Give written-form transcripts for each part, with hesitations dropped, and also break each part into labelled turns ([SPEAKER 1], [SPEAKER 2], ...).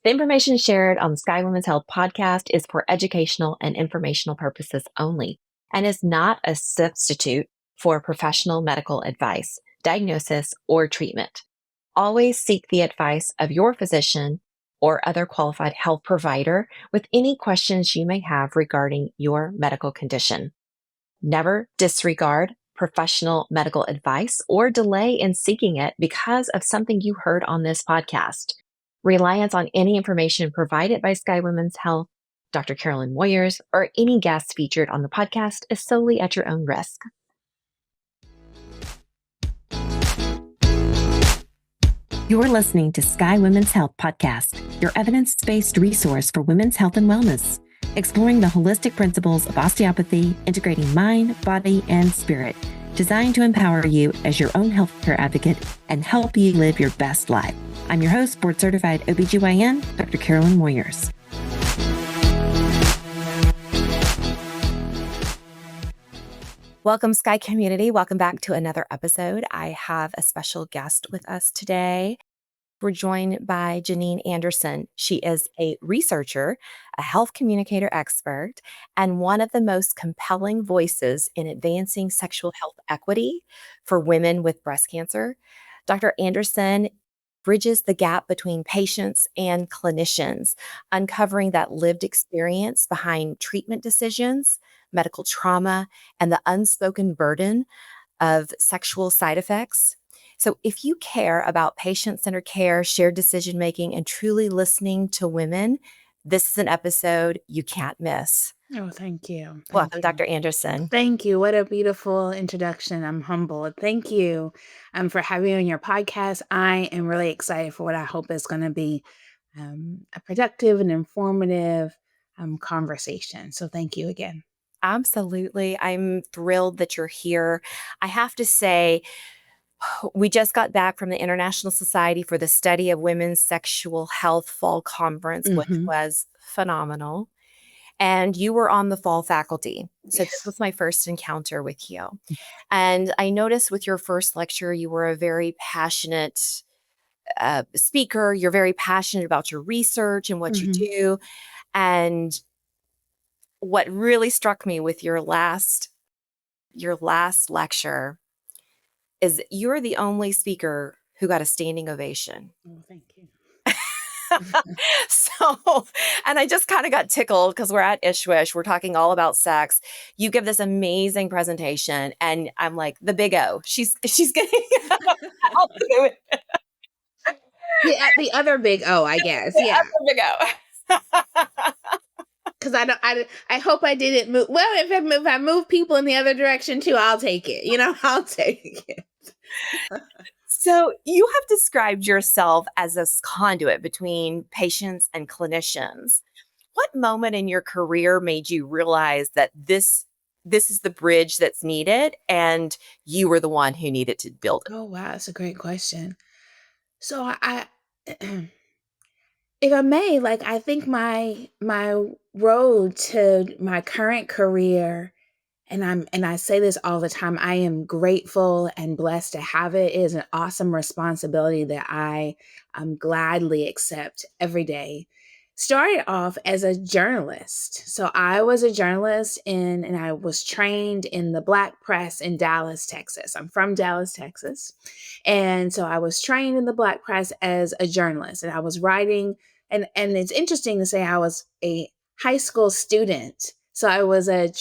[SPEAKER 1] The information shared on the Sky Women's Health podcast is for educational and informational purposes only and is not a substitute for professional medical advice, diagnosis, or treatment. Always seek the advice of your physician or other qualified health provider with any questions you may have regarding your medical condition. Never disregard professional medical advice or delay in seeking it because of something you heard on this podcast. Reliance on any information provided by Sky Women's Health, Dr. Carolyn Moyers, or any guests featured on the podcast is solely at your own risk. You're listening to Sky Women's Health Podcast, your evidence-based resource for women's health and wellness, exploring the holistic principles of osteopathy, integrating mind, body, and spirit, designed to empower you as your own healthcare advocate and help you live your best life. I'm your host, board-certified OBGYN, Dr. Carolyn Moyers. Welcome, Sky community. Welcome back to another episode. I have a special guest with us today. We're joined by Janeane Anderson. She is a researcher, a health communicator expert, and one of the most compelling voices in advancing sexual health equity for women with breast cancer. Dr. Anderson bridges the gap between patients and clinicians, uncovering that lived experience behind treatment decisions, medical trauma, and the unspoken burden of sexual side effects. So if you care about patient-centered care, shared decision-making, and truly listening to women, this is an episode you can't miss.
[SPEAKER 2] Oh, thank you.
[SPEAKER 1] Welcome, Dr. Anderson.
[SPEAKER 2] Thank you. What a beautiful introduction. I'm humbled. Thank you for having me on your podcast. I am really excited for what I hope is going to be a productive and informative conversation. So thank you again.
[SPEAKER 1] Absolutely. I'm thrilled that you're here. I have to say, we just got back from the International Society for the Study of Women's Sexual Health Fall Conference, which was phenomenal. And you were on the fall faculty. So This was my first encounter with you. And I noticed with your first lecture, you were a very passionate speaker. You're very passionate about your research and what you do. And what really struck me with your last lecture is you're the only speaker who got a standing ovation.
[SPEAKER 2] Oh, thank you.
[SPEAKER 1] So, and I just kind of got tickled because we're at Ishwish. We're talking all about sex. You give this amazing presentation, and I'm like, the big O. She's getting I'll do it.
[SPEAKER 2] The other big O, I guess.
[SPEAKER 1] The
[SPEAKER 2] yeah.
[SPEAKER 1] Big O.
[SPEAKER 2] Because I hope I didn't move. Well, if I move people in the other direction too, I'll take it. I'll take it.
[SPEAKER 1] So you have described yourself as a conduit between patients and clinicians. What moment in your career made you realize that this is the bridge that's needed and you were the one who needed to build it?
[SPEAKER 2] Oh, wow. That's a great question. So I if I may, I think my road to my current career, and I say this all the time, I am grateful and blessed to have it. It is an awesome responsibility that I gladly accept every day. Started off as a journalist. So I was a journalist and I was trained in the Black press in Dallas, Texas. I'm from Dallas, Texas. And so I was trained in the Black press as a journalist, and I was writing, and it's interesting to say I was a high school student. So I was a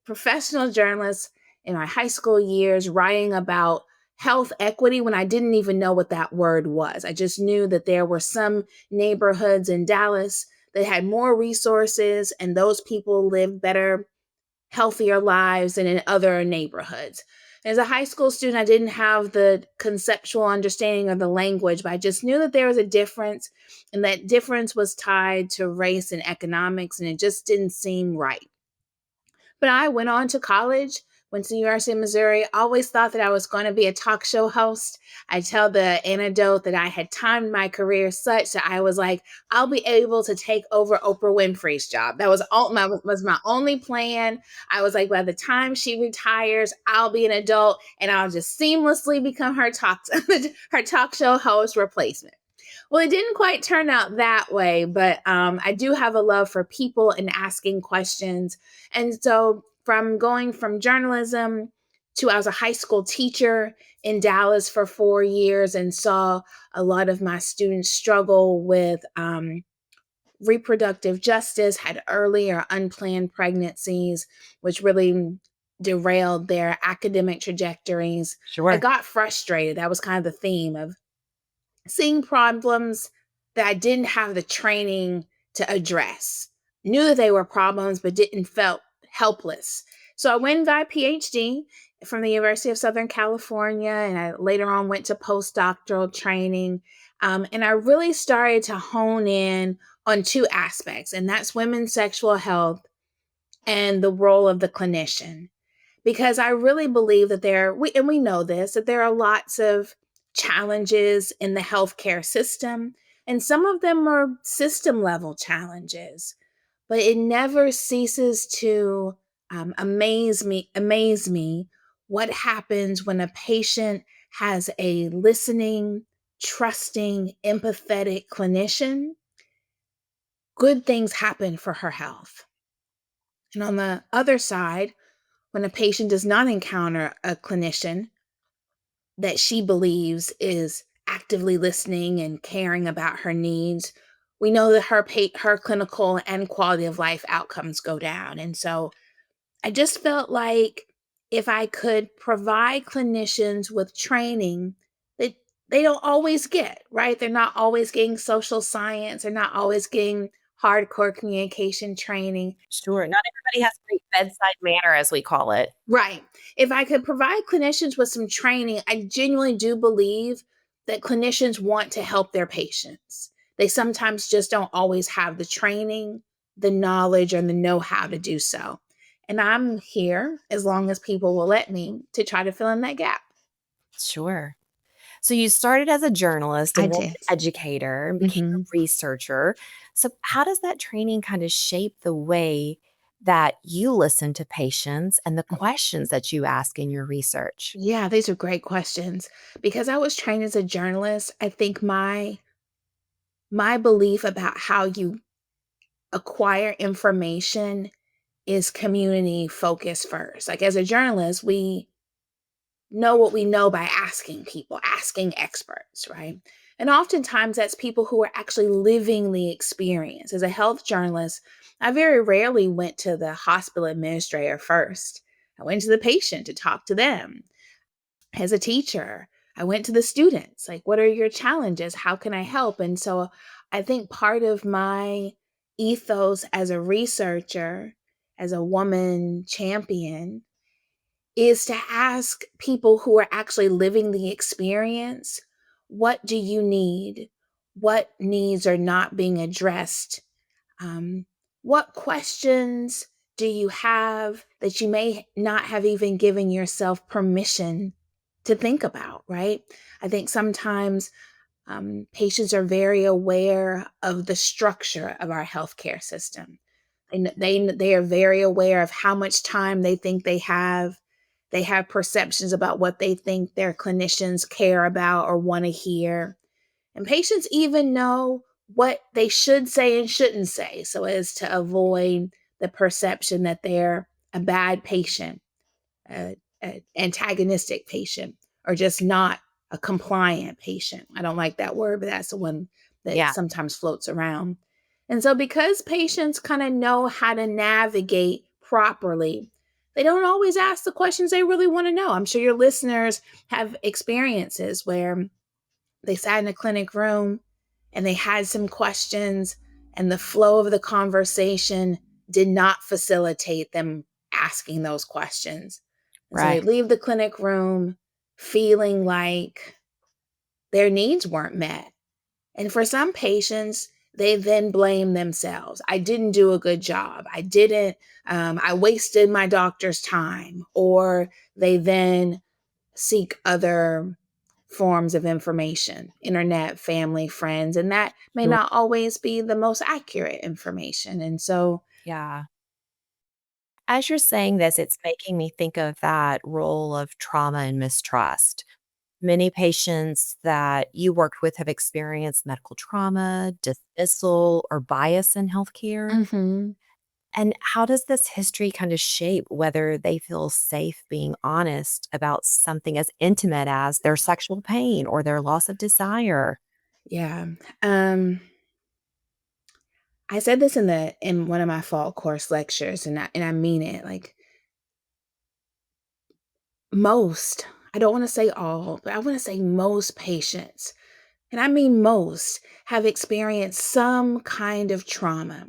[SPEAKER 2] professional journalist in my high school years, writing about health equity when I didn't even know what that word was. I just knew that there were some neighborhoods in Dallas that had more resources and those people lived better, healthier lives than in other neighborhoods. As a high school student, I didn't have the conceptual understanding of the language, but I just knew that there was a difference, and that difference was tied to race and economics, and it just didn't seem right. But I went on to college, went to the University of Missouri, always thought that I was going to be a talk show host. I tell the anecdote that I had timed my career such that I was like, I'll be able to take over Oprah Winfrey's job. That was my only plan. I was like, by the time she retires, I'll be an adult and I'll just seamlessly become her talk show host replacement. Well, it didn't quite turn out that way, but I do have a love for people and asking questions. And so, from going from journalism to, I was a high school teacher in Dallas for 4 years and saw a lot of my students struggle with reproductive justice, had early or unplanned pregnancies, which really derailed their academic trajectories. I
[SPEAKER 1] Sure.
[SPEAKER 2] got frustrated. That was kind of the theme of seeing problems that I didn't have the training to address. Knew that they were problems, but didn't felt helpless. So I went and got a PhD from the University of Southern California, and I later on went to postdoctoral training. And I really started to hone in on two aspects, and that's women's sexual health and the role of the clinician, because I really believe that and we know this, that there are lots of challenges in the healthcare system, and some of them are system level challenges, but it never ceases to amaze me what happens when a patient has a listening, trusting, empathetic clinician. Good things happen for her health. And on the other side, when a patient does not encounter a clinician that she believes is actively listening and caring about her needs, we know that her clinical and quality of life outcomes go down. And so I just felt like if I could provide clinicians with training that they don't always get, right? They're not always getting social science, they're not always getting hardcore communication training.
[SPEAKER 1] Sure. Not everybody has great bedside manner, as we call it.
[SPEAKER 2] Right. If I could provide clinicians with some training, I genuinely do believe that clinicians want to help their patients. They sometimes just don't always have the training, the knowledge, or the know how to do so. And I'm here, as long as people will let me, to try to fill in that gap.
[SPEAKER 1] Sure. So you started as a journalist
[SPEAKER 2] I
[SPEAKER 1] and then
[SPEAKER 2] did.
[SPEAKER 1] an educator and became a
[SPEAKER 2] Hmm.
[SPEAKER 1] researcher. So how does that training kind of shape the way that you listen to patients and the questions that you ask in your research?
[SPEAKER 2] Yeah, these are great questions. Because I was trained as a journalist, I think my belief about how you acquire information is community focused first. Like as a journalist, we know what we know by asking people, asking experts, right? And oftentimes that's people who are actually living the experience. As a health journalist, I very rarely went to the hospital administrator first. I went to the patient to talk to them. As a teacher, I went to the students, like, what are your challenges? How can I help? And so I think part of my ethos as a researcher, as a woman champion, is to ask people who are actually living the experience, what do you need? What needs are not being addressed? Um, what questions do you have that you may not have even given yourself permission to think about, right? I think sometimes patients are very aware of the structure of our healthcare system. They are very aware of how much time they think they have. They have perceptions about what they think their clinicians care about or want to hear. And patients even know what they should say and shouldn't say so as to avoid the perception that they're a bad patient, a antagonistic patient, or just not a compliant patient. I don't like that word, but that's the one that
[SPEAKER 1] Yeah.
[SPEAKER 2] sometimes floats around. And so, because patients kind of know how to navigate properly, they don't always ask the questions they really want to know. I'm sure your listeners have experiences where they sat in a clinic room and they had some questions, and the flow of the conversation did not facilitate them asking those questions. And so they
[SPEAKER 1] Right.
[SPEAKER 2] leave the clinic room feeling like their needs weren't met. And for some patients, they then blame themselves. I didn't do a good job. I wasted my doctor's time. Or they then seek other forms of information, internet, family, friends, and that may
[SPEAKER 1] Sure.
[SPEAKER 2] not always be the most accurate information. And so,
[SPEAKER 1] Yeah. As you're saying this, it's making me think of that role of trauma and mistrust. many patients that you worked with have experienced medical trauma, dismissal, or bias in healthcare.
[SPEAKER 2] Mhm.
[SPEAKER 1] And how does this history kind of shape whether they feel safe being honest about something as intimate as their sexual pain or their loss of desire?
[SPEAKER 2] Yeah. Um, I said this in one of my fall course lectures, and I mean it. Like most, I don't want to say all, but I want to say most patients, and I mean most, have experienced some kind of trauma.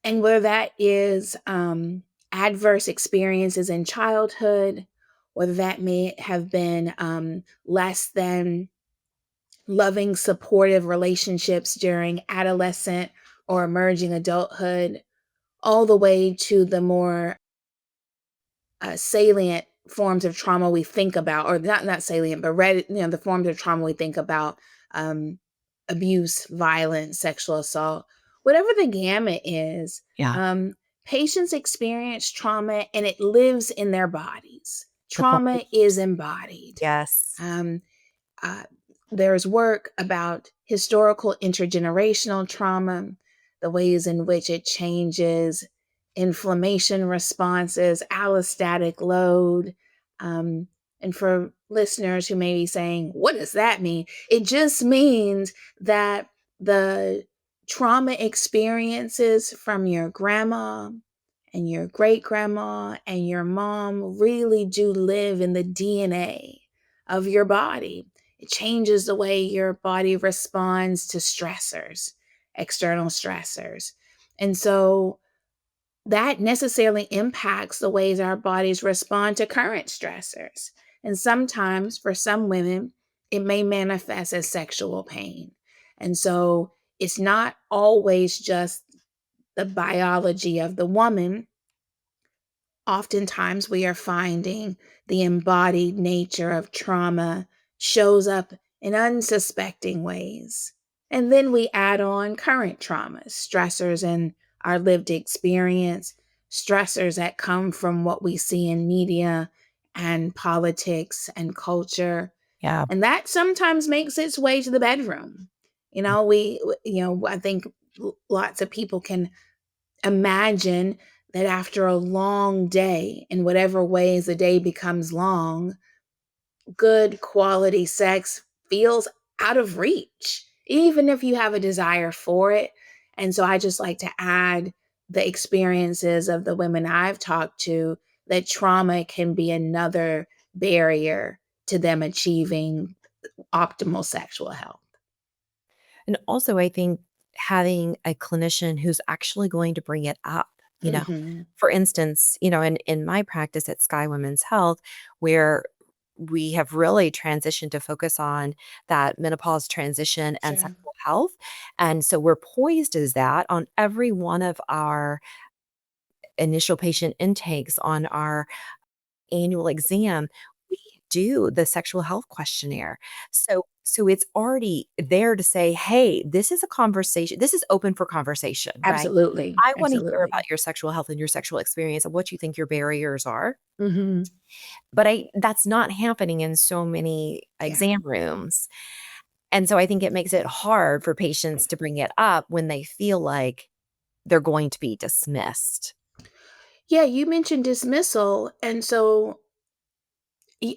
[SPEAKER 2] And whether that is adverse experiences in childhood, whether that may have been less than loving, supportive relationships during adolescent or emerging adulthood, all the way to the more salient forms of trauma we think about, or not salient, but the forms of trauma we think about, um, abuse, violence, sexual assault, whatever the gamut is.
[SPEAKER 1] Yeah.
[SPEAKER 2] Um, Patients experience trauma and it lives in their bodies.
[SPEAKER 1] The
[SPEAKER 2] Trauma is
[SPEAKER 1] beliefs.
[SPEAKER 2] embodied.
[SPEAKER 1] Yes.
[SPEAKER 2] Um, uh, there's work about historical intergenerational trauma, the ways in which it changes inflammation responses, allostatic load. Um, and for listeners who may be saying, what does that mean? It just means that the trauma experiences from your grandma and your great grandma and your mom really do live in the DNA of your body. It changes the way your body responds to stressors, external stressors. And so that necessarily impacts the ways our bodies respond to current stressors. And sometimes for some women, it may manifest as sexual pain. And so it's not always just the biology of the woman. Oftentimes, we are finding the embodied nature of trauma shows up in unsuspecting ways. And then we add on current traumas, stressors in our lived experience, stressors that come from what we see in media and politics and culture.
[SPEAKER 1] Yeah.
[SPEAKER 2] And that sometimes makes its way to the bedroom. I think lots of people can imagine that after a long day, in whatever ways the day becomes long, good quality sex feels out of reach, even if you have a desire for it. And so I just like to add the experiences of the women I've talked to, that trauma can be another barrier to them achieving optimal sexual health.
[SPEAKER 1] And also, I think having a clinician who's actually going to bring it up, you know,
[SPEAKER 2] Hmm.
[SPEAKER 1] for instance, in my practice at Sky Women's Health, where we have really transitioned to focus on that menopause transition and
[SPEAKER 2] Sure.
[SPEAKER 1] sexual health. And so we're poised as that on every one of our initial patient intakes, on our annual exam, we do the sexual health questionnaire. So it's already there to say, "Hey, this is a conversation. This is open for conversation, right?
[SPEAKER 2] Absolutely.
[SPEAKER 1] I wanna hear
[SPEAKER 2] Absolutely.
[SPEAKER 1] about your sexual health and your sexual experience and what you think your barriers are."
[SPEAKER 2] Hmm.
[SPEAKER 1] But I that's not happening in so many
[SPEAKER 2] Yeah.
[SPEAKER 1] exam rooms. And so I think it makes it hard for patients to bring it up when they feel like they're going to be dismissed.
[SPEAKER 2] Yeah, you mentioned dismissal. And so y-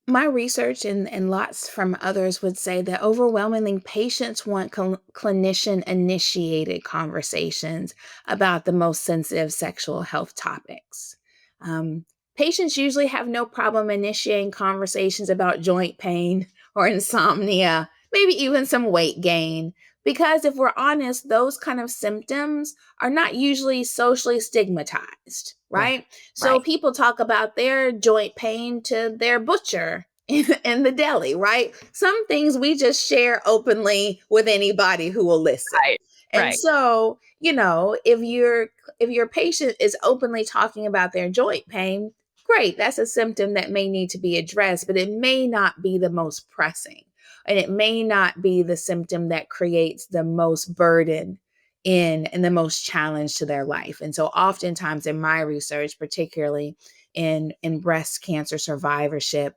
[SPEAKER 2] my research and lots from others would say that overwhelmingly patients want clinician initiated conversations about the most sensitive sexual health topics. Um, Patients usually have no problem initiating conversations about joint pain or insomnia, maybe even some weight gain. Because if we're honest, those kind of symptoms are not usually socially stigmatized,
[SPEAKER 1] Right,
[SPEAKER 2] right? So
[SPEAKER 1] right,
[SPEAKER 2] people talk about their joint pain to their butcher in the deli, right? Some things we just share openly with anybody who will listen.
[SPEAKER 1] right,
[SPEAKER 2] And
[SPEAKER 1] right.
[SPEAKER 2] so, if your patient is openly talking about their joint pain, great, that's a symptom that may need to be addressed, but it may not be the most pressing. And it may not be the symptom that creates the most burden in and the most challenge to their life. And so oftentimes in my research, particularly in breast cancer survivorship,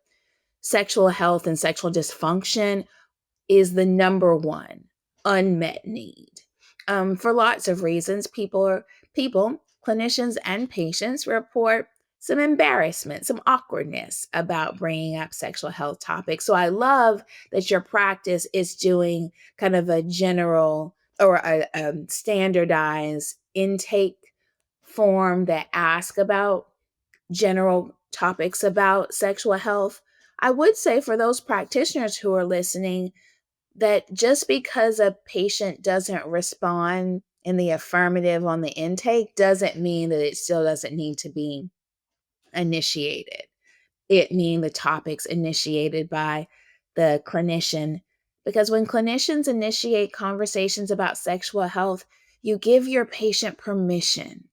[SPEAKER 2] sexual health and sexual dysfunction is the number one unmet need. For lots of reasons, people, clinicians and patients report some embarrassment, some awkwardness about bringing up sexual health topics. So I love that your practice is doing kind of a general or a standardized intake form that ask about general topics about sexual health. I would say for those practitioners who are listening, that just because a patient doesn't respond in the affirmative on the intake doesn't mean that it still doesn't need to be initiated. It mean the topics initiated by the clinician. Because when clinicians initiate conversations about sexual health, you give your patient permission.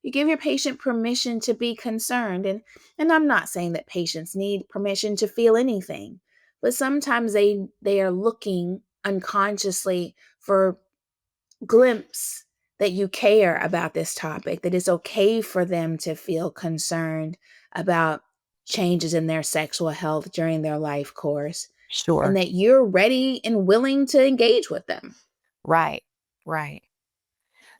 [SPEAKER 2] You give your patient permission to be concerned. And I'm not saying that patients need permission to feel anything, but sometimes they are looking unconsciously for glimpse that you care about this topic, that it's okay for them to feel concerned about changes in their sexual health during their life course, and
[SPEAKER 1] Sure.
[SPEAKER 2] that you're ready and willing to engage with them.
[SPEAKER 1] Right. Right.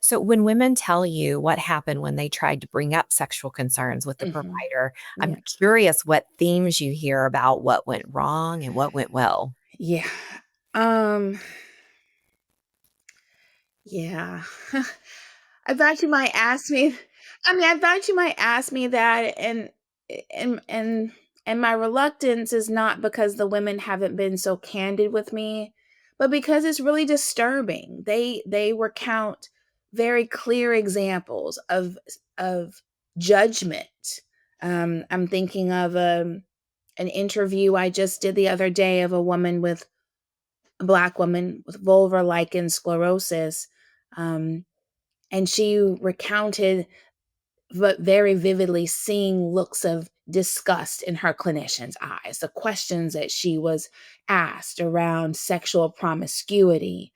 [SPEAKER 1] So when women tell you what happened when they tried to bring up sexual concerns with the
[SPEAKER 2] Mhm.
[SPEAKER 1] provider, I'm
[SPEAKER 2] Yeah.
[SPEAKER 1] curious what themes you hear about what went wrong and what went well.
[SPEAKER 2] Yeah. Um, yeah. I thought you might ask me I thought you might ask me that, and and and my reluctance is not because the women haven't been so candid with me, but because it's really disturbing. They recount very clear examples of judgment. I'm thinking of an interview I just did the other day of a Black woman with vulvar lichen sclerosis. Um, and she recounted very vividly seeing looks of disgust in her clinician's eyes, the questions that she was asked around sexual promiscuity,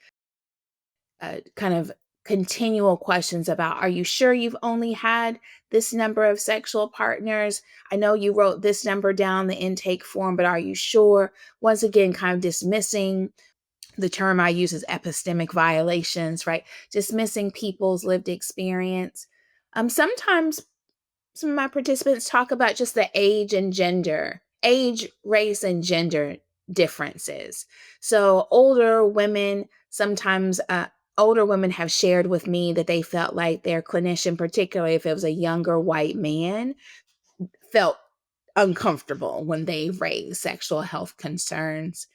[SPEAKER 2] kind of continual questions about, are you sure you've only had this number of sexual partners? I know you wrote this number down the intake form, but are you sure? Once again, kind of dismissing the term I use is epistemic violations, right? Dismissing people's lived experience. Sometimes some of my participants talk about just the age, race, and gender differences. So older women have shared with me that they felt like their clinician, particularly if it was a younger white man, felt uncomfortable when they raised sexual health concerns.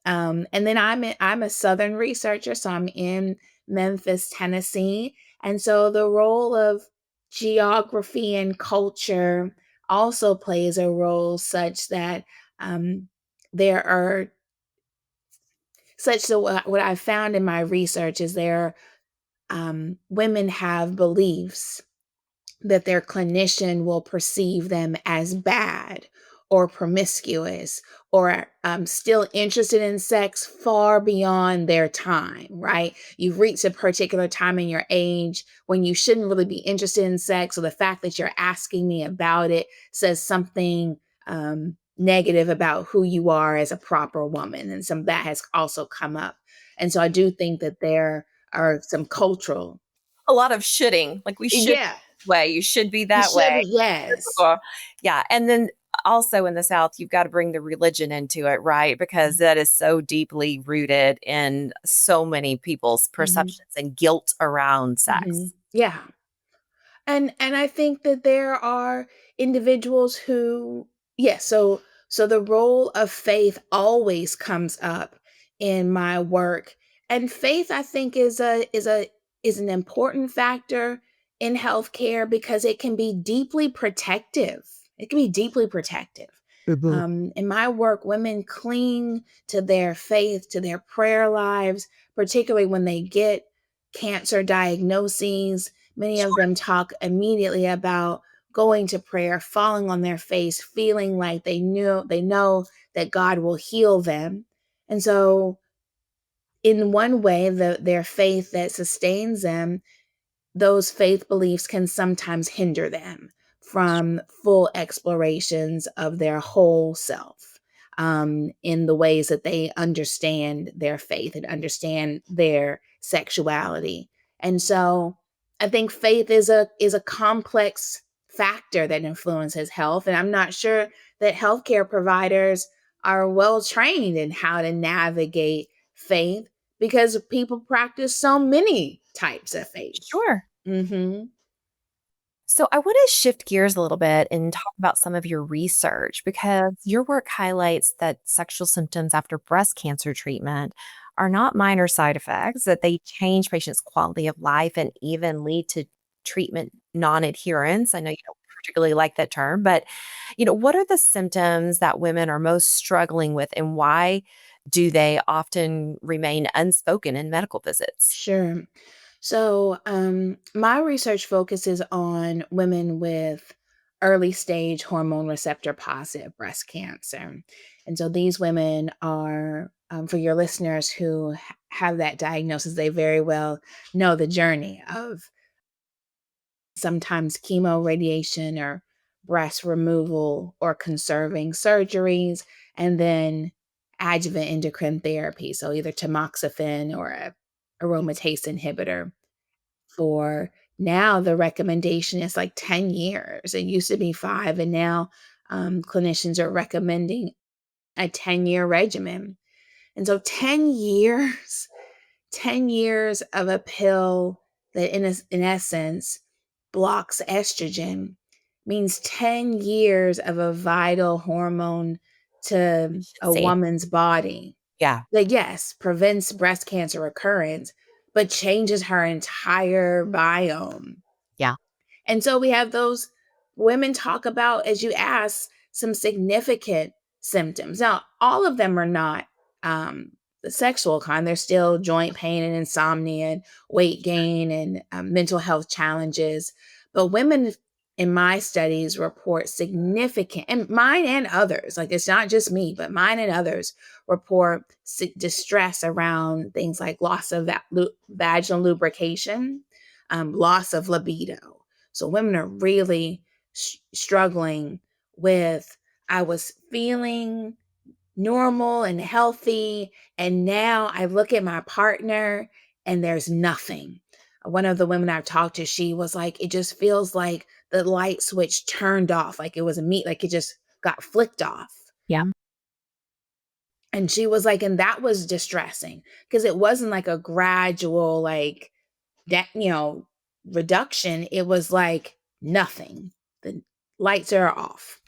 [SPEAKER 2] And then I'm a Southern researcher, so I'm in Memphis, Tennessee, and so the role of geography and culture also plays a role, such that um, there are such that what I found in my research is women have beliefs that their clinician will perceive them as bad or promiscuous or still interested in sex far beyond their time, right? You've reached a particular time in your age when you shouldn't really be interested in sex. So the fact that you're asking me about it says something negative about who you are as a proper woman. And some that has also come up. And so I do think that there are some cultural.
[SPEAKER 1] A lot of shoulding, like we should
[SPEAKER 2] Yeah,
[SPEAKER 1] way, you should be
[SPEAKER 2] you
[SPEAKER 1] that
[SPEAKER 2] should
[SPEAKER 1] way.
[SPEAKER 2] be. Yes.
[SPEAKER 1] Yeah, and then also in the South, you've got to bring the religion into it, right? Because that is so deeply rooted in so many people's
[SPEAKER 2] Mhm,
[SPEAKER 1] perceptions and guilt around
[SPEAKER 2] mhm.
[SPEAKER 1] sex.
[SPEAKER 2] Yeah. And I think that there are individuals who, yes, so the role of faith always comes up in my work. And faith, I think, is an important factor in healthcare because it can be deeply protective. It can be deeply protective.
[SPEAKER 1] Mhm.
[SPEAKER 2] In my work, women cling to their faith, to their prayer lives, particularly when they get cancer diagnoses. Many of
[SPEAKER 1] Sure.
[SPEAKER 2] them talk immediately about going to prayer, falling on their face, feeling like they know that God will heal them. And so in one way, their faith that sustains them, those faith beliefs can sometimes hinder them from full explorations of their whole self. in the ways that they understand their faith and understand their sexuality. And so I think faith is a complex factor that influences health. And I'm not sure that healthcare providers are well trained in how to navigate faith because people practice so many types of faith.
[SPEAKER 1] Sure.
[SPEAKER 2] Hmm.
[SPEAKER 1] So I want to shift gears a little bit and talk about some of your research because your work highlights that sexual symptoms after breast cancer treatment are not minor side effects, that they change patients' quality of life and even lead to treatment non-adherence. I know you don't particularly like that term, but what are the symptoms that women are most struggling with and why do they often remain unspoken in medical visits?
[SPEAKER 2] Sure. So, my research focuses on women with early stage hormone receptor positive breast cancer. And so these women are, for your listeners who have that diagnosis, they very well know the journey of sometimes chemo, radiation, or breast removal or conserving surgeries, and then adjuvant endocrine therapy. So either tamoxifen or a aromatase inhibitor for now the recommendation is like 10 years. It used to be 5, and now clinicians are recommending a 10-year regimen. And so 10 years, 10 years of a pill that in essence blocks estrogen means 10 years of a vital hormone to a
[SPEAKER 1] See.
[SPEAKER 2] woman's body
[SPEAKER 1] Yeah.
[SPEAKER 2] that, yes, prevents breast cancer recurrence, but changes her entire biome.
[SPEAKER 1] Yeah.
[SPEAKER 2] And so we have those women talk about, as you asked, some significant symptoms. Now, all of them are not the sexual kind. There's still joint pain and insomnia and weight gain and mental health challenges. But women in my studies report significant, and mine and others, like it's not just me, but mine and others report distress around things like loss of vaginal lubrication, loss of libido. So women are really struggling with, I was feeling normal and healthy, and now I look at my partner and there's nothing. One of the women I've talked to, she was like, it just feels like the light switch turned off, like it was a meat, like it just got flicked off.
[SPEAKER 1] Yeah.
[SPEAKER 2] And she was like, and that was distressing because it wasn't like a gradual, like that, reduction. It was like nothing. The lights are off.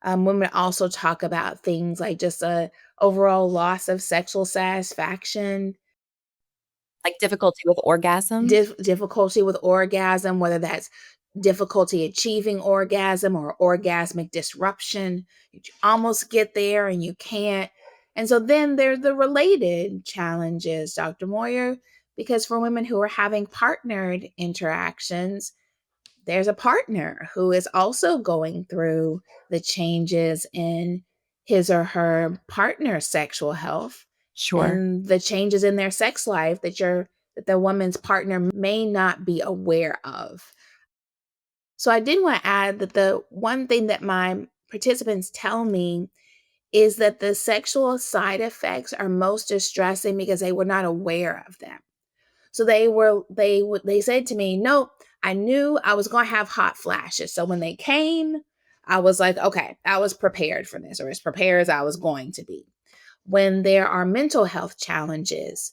[SPEAKER 2] Women also talk about things like just a overall loss of sexual satisfaction,
[SPEAKER 1] Like difficulty with orgasm?
[SPEAKER 2] difficulty with orgasm, whether that's difficulty achieving orgasm or orgasmic disruption. You almost get there and you can't. And so then there's the related challenges, Dr. Moyer, because for women who are having partnered interactions, there's a partner who is also going through the changes in his or her partner's sexual health
[SPEAKER 1] Sure.
[SPEAKER 2] and the changes in their sex life that the woman's partner may not be aware of. So I did want to add that the one thing that my participants tell me is that the sexual side effects are most distressing because they were not aware of them. So they said to me, "Nope, I knew I was going to have hot flashes." So when they came, I was like, "Okay, I was prepared for this, or as prepared as I was going to be." When there are mental health challenges,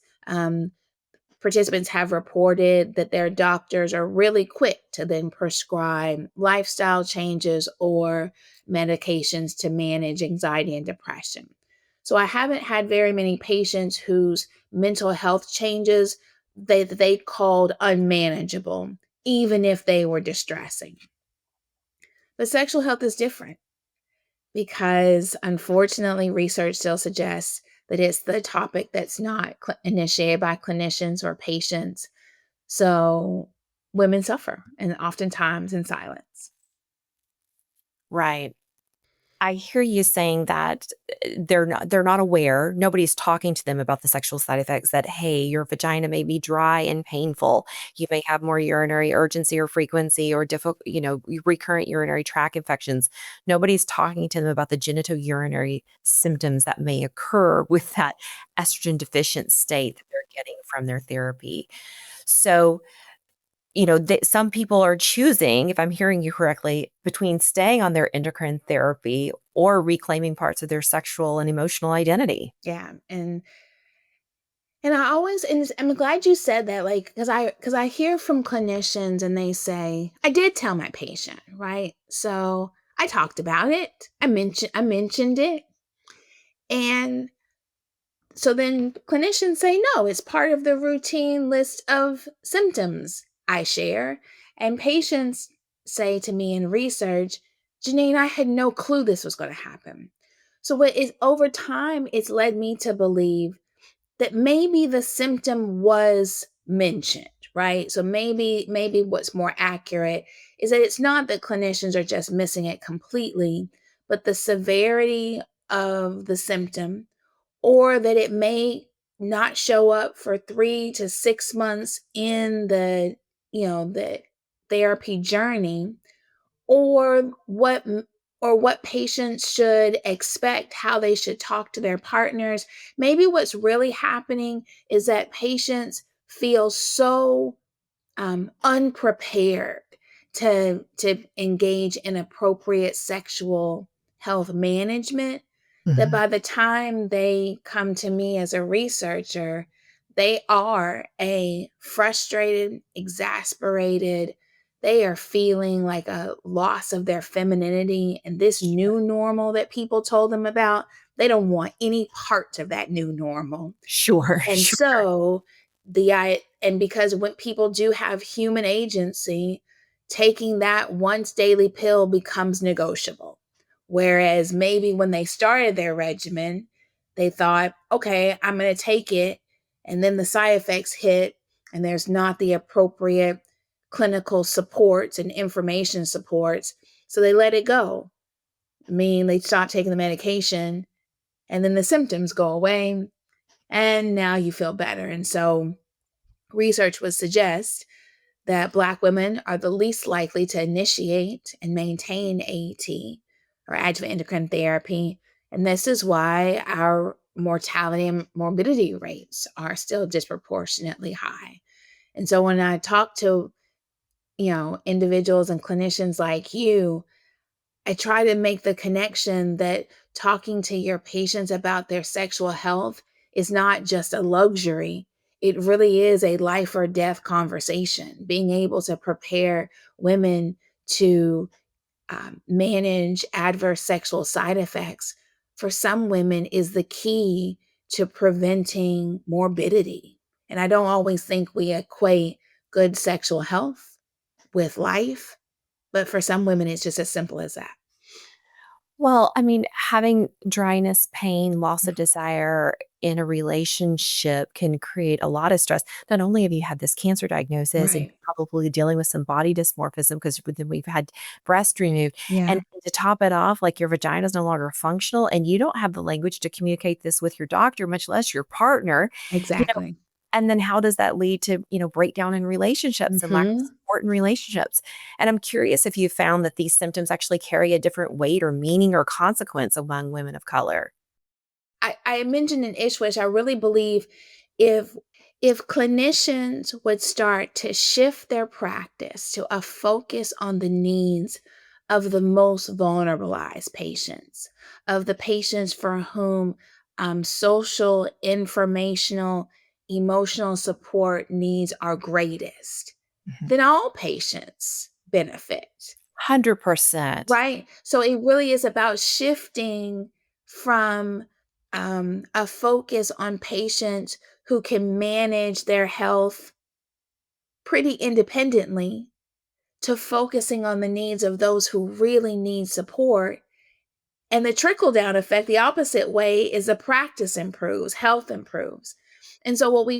[SPEAKER 2] participants have reported that their doctors are really quick to then prescribe lifestyle changes or medications to manage anxiety and depression. So I haven't had very many patients whose mental health changes they called unmanageable, even if they were distressing. But sexual health is different because unfortunately, research still suggests that it's the topic that's not initiated by clinicians or patients. So women suffer, and oftentimes in silence.
[SPEAKER 1] Right. I hear you saying that they're not aware. Nobody's talking to them about the sexual side effects that, hey, your vagina may be dry and painful. You may have more urinary urgency or frequency or recurrent urinary tract infections. Nobody's talking to them about the genitourinary symptoms that may occur with that estrogen deficient state that they're getting from their therapy. So, some people are choosing, if I'm hearing you correctly, between staying on their endocrine therapy or reclaiming parts of their sexual and emotional identity.
[SPEAKER 2] Yeah, and I always and I'm glad you said that, like, because I hear from clinicians and they say, "I did tell my patient," right? So, I talked about it. I mentioned it, and so then clinicians say, "No, it's part of the routine list of symptoms I share." And patients say to me in research, "Janeane, I had no clue this was gonna happen." So what is over time, it's led me to believe that maybe the symptom was mentioned, right? So maybe what's more accurate is that it's not that clinicians are just missing it completely, but the severity of the symptom, or that it may not show up for 3 to 6 months in the therapy journey, or what patients should expect, how they should talk to their partners. Maybe what's really happening is that patients feel so unprepared to engage in appropriate sexual health management, that
[SPEAKER 1] Mhm.
[SPEAKER 2] by the time they come to me as a researcher, they are a frustrated, exasperated, they are feeling like a loss of their femininity and this new normal that people told them about. They don't want any part of that new normal.
[SPEAKER 1] Sure,
[SPEAKER 2] And
[SPEAKER 1] sure.
[SPEAKER 2] so and because when people do have human agency, taking that once daily pill becomes negotiable. Whereas maybe when they started their regimen, they thought, okay, I'm going to take it. And then the side effects hit, and there's not the appropriate clinical supports and information supports. So they let it go. I mean, they stop taking the medication, and then the symptoms go away, and now you feel better. And so research would suggest that Black women are the least likely to initiate and maintain AET, or adjuvant endocrine therapy. And this is why our mortality and morbidity rates are still disproportionately high. And so when I talk to, individuals and clinicians like you, I try to make the connection that talking to your patients about their sexual health is not just a luxury. It really is a life or death conversation. Being able to prepare women to manage adverse sexual side effects for some women is the key to preventing morbidity. And I don't always think we equate good sexual health with life, but for some women, it's just as simple as that.
[SPEAKER 1] Well, I mean, having dryness, pain, loss of desire in a relationship can create a lot of stress. Not only have you had this cancer diagnosis and
[SPEAKER 2] Right.
[SPEAKER 1] probably dealing with some body dysmorphism because then we've had breast removed, and
[SPEAKER 2] Yeah,
[SPEAKER 1] to top it off, like your vagina is no longer functional, and you don't have the language to communicate this with your doctor, much less your partner. You know,
[SPEAKER 2] exactly.
[SPEAKER 1] and then how does that lead to, breakdown in relationships and lack of
[SPEAKER 2] Mhm.
[SPEAKER 1] support in relationships? And I'm curious if you found that these symptoms actually carry a different weight or meaning or consequence among women of color.
[SPEAKER 2] I mentioned in Ishwish, I really believe if if clinicians would start to shift their practice to a focus on the needs of the most vulnerabilized patients, of the patients for whom social, informational, emotional support needs are greatest,
[SPEAKER 1] Mhm.
[SPEAKER 2] then all patients benefit.
[SPEAKER 1] 100%.
[SPEAKER 2] Right? So it really is about shifting from a focus on patients who can manage their health pretty independently to focusing on the needs of those who really need support. And the trickle down effect, the opposite way, is the practice improves, health improves. And so what I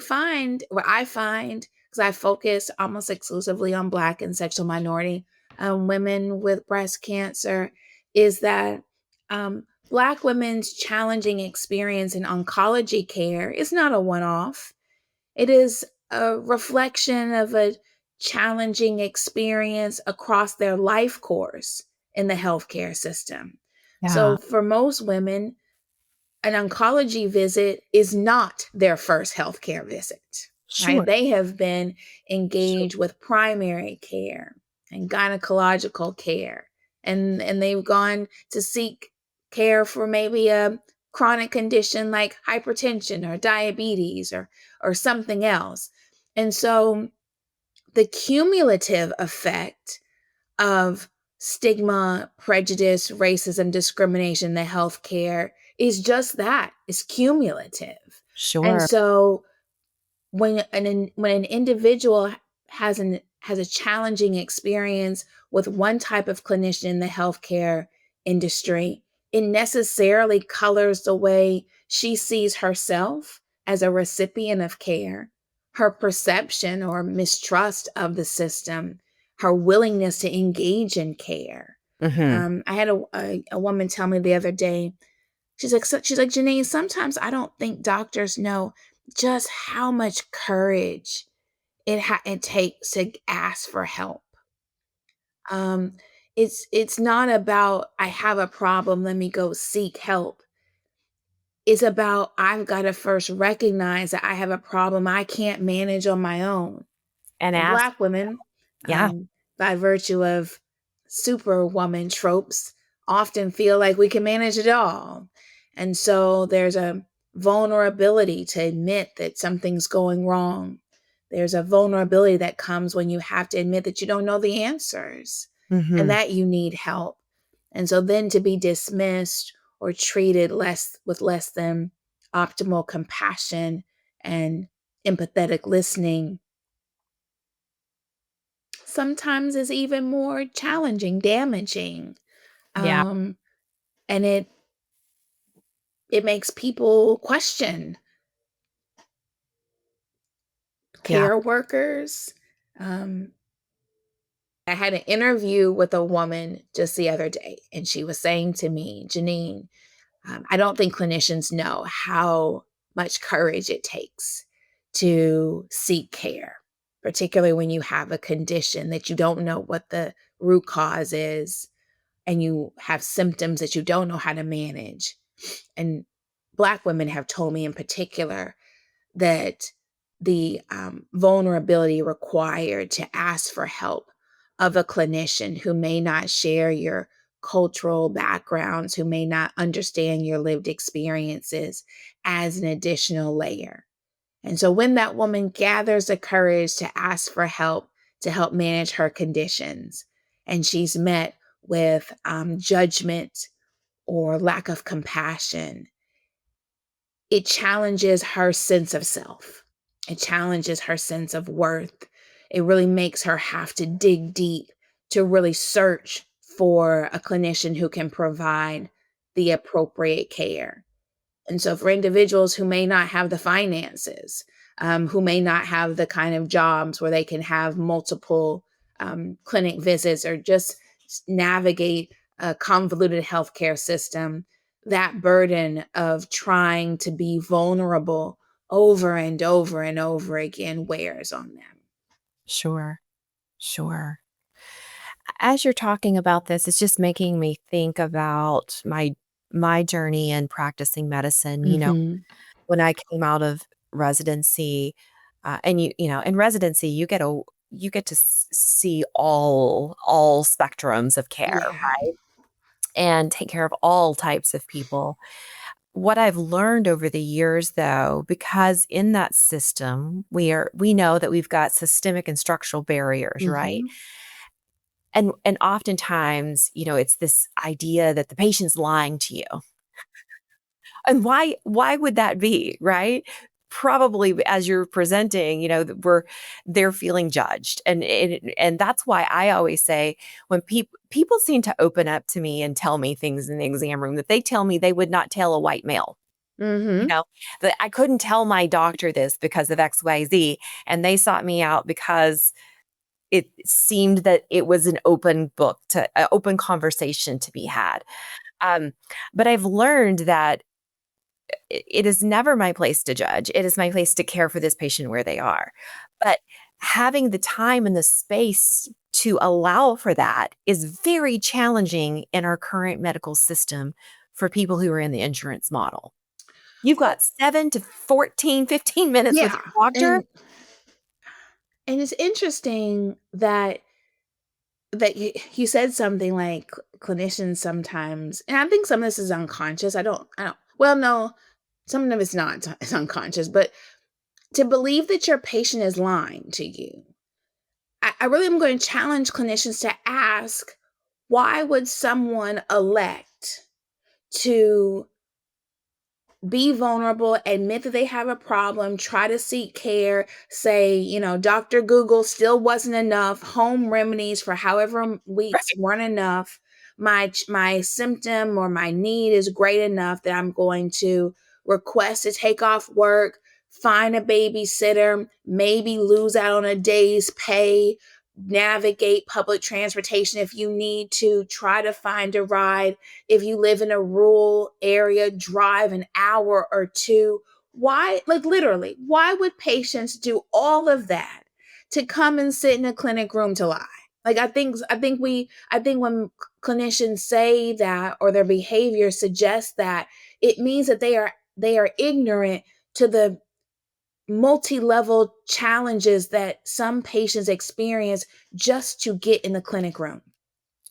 [SPEAKER 2] find, because I focus almost exclusively on Black and sexual minority women with breast cancer, is that Black women's challenging experience in oncology care is not a one off. It is a reflection of a challenging experience across their life course in the healthcare system.
[SPEAKER 1] Yeah.
[SPEAKER 2] So, for most women, an oncology visit is not their first healthcare visit, right?
[SPEAKER 1] Sure.
[SPEAKER 2] They have been
[SPEAKER 1] Sure.
[SPEAKER 2] engaged with primary care and gynecological care, and they've gone to seek care for maybe a chronic condition like hypertension or diabetes or something else. And so the cumulative effect of stigma, prejudice, racism, discrimination in the healthcare is just that. It's cumulative. And
[SPEAKER 1] Sure.
[SPEAKER 2] so when an individual has a challenging experience with one type of clinician in the healthcare industry, it necessarily colors the way she sees herself as a recipient of care, her perception or mistrust of the system, her willingness to engage in care.
[SPEAKER 1] Hmm.
[SPEAKER 2] I had a woman tell me the other day. She's like, Janeane, sometimes I don't think doctors know just how much courage it takes to ask for help. Um, it's not about I have a problem, let me go seek help. It's about I've got to first recognize that I have a problem I can't manage on my own.
[SPEAKER 1] And
[SPEAKER 2] And
[SPEAKER 1] ask.
[SPEAKER 2] Black women,
[SPEAKER 1] Yeah.
[SPEAKER 2] by virtue of superwoman tropes, often feel like we can manage it all. And so there's a vulnerability to admit that something's going wrong. There's a vulnerability that comes when you have to admit that you don't know the answers and
[SPEAKER 1] Hmm.
[SPEAKER 2] that you need help. And so then to be dismissed or treated less than optimal compassion and empathetic listening sometimes is even more challenging, damaging.
[SPEAKER 1] Yeah.
[SPEAKER 2] Um, and it makes people question
[SPEAKER 1] Yeah.
[SPEAKER 2] care workers. Um, I had an interview with a woman just the other day, and she was saying to me, Janeane, I don't think clinicians know how much courage it takes to seek care, particularly when you have a condition that you don't know what the root cause is and you have symptoms that you don't know how to manage. And Black women have told me in particular that the vulnerability required to ask for help of a clinician who may not share your cultural backgrounds, who may not understand your lived experiences, as an additional layer. And so when that woman gathers the courage to ask for help to help manage her conditions, and she's met with judgment or lack of compassion, it challenges her sense of self. It challenges her sense of worth. It really makes her have to dig deep to really search for a clinician who can provide the appropriate care. And so, for individuals who may not have the finances, who may not have the kind of jobs where they can have multiple clinic visits or just navigate a convoluted healthcare system, that burden of trying to be vulnerable over and over and over again wears on them.
[SPEAKER 1] Sure. Sure. As you're talking about this, it's just making me think about my journey in practicing medicine.
[SPEAKER 2] Hmm.
[SPEAKER 1] When I came out of residency, and in residency, you get to see all spectrums of care,
[SPEAKER 2] Yeah.
[SPEAKER 1] right? And take care of all types of people. What I've learned over the years, though, because in that system, we know that we've got systemic and structural barriers, right?
[SPEAKER 2] Hmm.
[SPEAKER 1] And oftentimes, it's this idea that the patient's lying to you. And why would that be, right? Probably as you're presenting, that they're feeling judged. And that's why I always say when people seem to open up to me and tell me things in the exam room that they tell me they would not tell a white male. You
[SPEAKER 2] Hmm.
[SPEAKER 1] know, that I couldn't tell my doctor this because of XYZ, and they sought me out because it seemed that it was an open book to open conversation to be had. Um, but I've learned that it is never my place to judge. It is my place to care for this patient where they are. But having the time and the space to allow for that is very challenging in our current medical system for people who are in the insurance model. You've
[SPEAKER 2] Well,
[SPEAKER 1] got 7 to 14, 15 minutes with
[SPEAKER 2] yeah,
[SPEAKER 1] your doctor.
[SPEAKER 2] and it's interesting that you said something like clinicians sometimes, and I think some of this is unconscious. I don't. Well, no, some of it's not. It's unconscious, but to believe that your patient is lying to you, I really am going to challenge clinicians to ask, why would someone elect to be vulnerable, admit that they have a problem, try to seek care, say, Dr. Google still wasn't enough, home remedies for however weeks
[SPEAKER 1] Right.
[SPEAKER 2] weren't enough. My symptom or my need is great enough that I'm going to request to take off work, find a babysitter, maybe lose out on a day's pay, navigate public transportation if you need to, try to find a ride. If you live in a rural area, drive an hour or two. Why, like literally, why would patients do all of that to come and sit in a clinic room to lie? Like I think when clinicians say that or their behavior suggests that, it means that they are ignorant to the multi-level challenges that some patients experience just to get in the clinic room.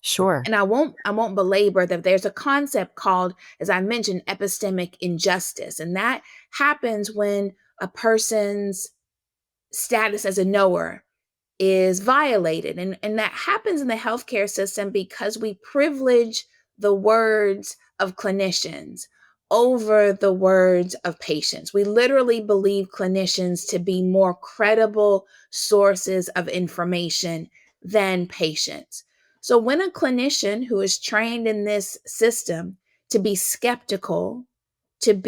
[SPEAKER 1] Sure.
[SPEAKER 2] And I won't belabor that there's a concept called, as I mentioned, epistemic injustice. And that happens when a person's status as a knower is violated. And that happens in the healthcare system because we privilege the words of clinicians over the words of patients. We literally believe clinicians to be more credible sources of information than patients. So when a clinician who is trained in this system to be skeptical, to